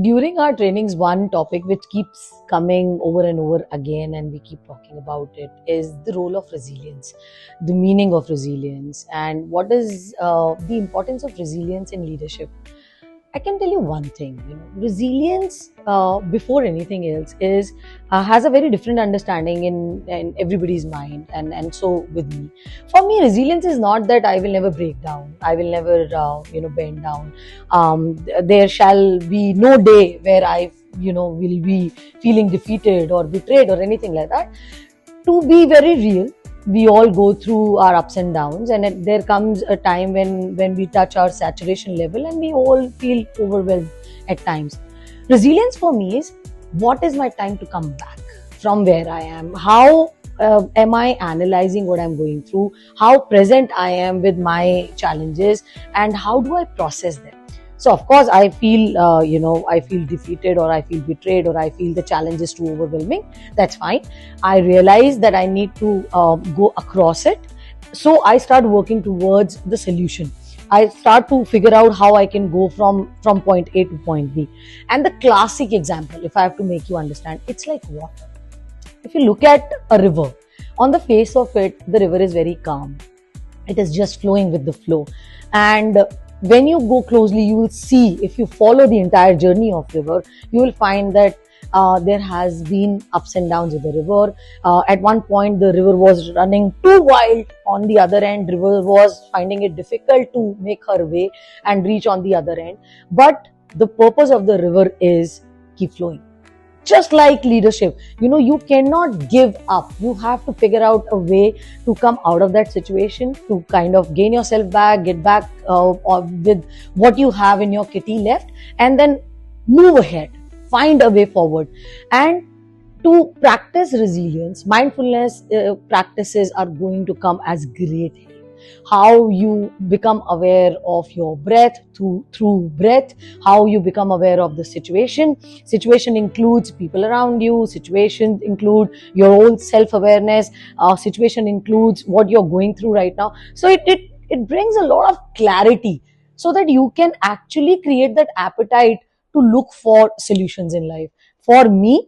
During our trainings, one topic which keeps coming over and over again, and we keep talking about it, is the role of resilience, the meaning of resilience, and what is the importance of resilience in leadership. I can tell you one thing, resilience before anything else is has a very different understanding in everybody's mind, and so with me. For me, resilience is not that I will never break down, I will never bend down. There shall be no day where I will be feeling defeated or betrayed or anything like that. To be very real, we all go through our ups and downs, and there comes a time when we touch our saturation level and we all feel overwhelmed at times. Resilience for me is, what is my time to come back from where I am? How am I analyzing what I'm going through? How present I am with my challenges, and how do I process them? So of course I feel I feel defeated, or I feel betrayed, or I feel the challenge is too overwhelming. That's fine. I realize that I need to go across it. So I start working towards the solution. I start to figure out how I can go from point A to point B. And the classic example, if I have to make you understand, it's like water. If you look at a river, on the face of it, the river is very calm. It is just flowing with the flow. And when you go closely, you will see, if you follow the entire journey of river, you will find that there has been ups and downs with the river. At one point, the river was running too wild. On the other end, river was finding it difficult to make her way and reach on the other end. But the purpose of the river is keep flowing. Just like leadership, you cannot give up. You have to figure out a way to come out of that situation, to kind of gain yourself back, get back with what you have in your kitty left, and then move ahead, find a way forward. And to practice resilience, mindfulness practices are going to come as great help. How you become aware of your breath through breath, how you become aware of the situation includes people around you, situations include your own self-awareness, situation includes what you're going through right now. So it brings a lot of clarity, so that you can actually create that appetite to look for solutions in life. For me,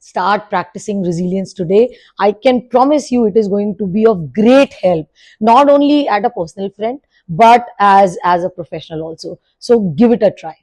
start practicing resilience today. I can promise you it is going to be of great help, not only at a personal front, but as a professional also. So give it a try.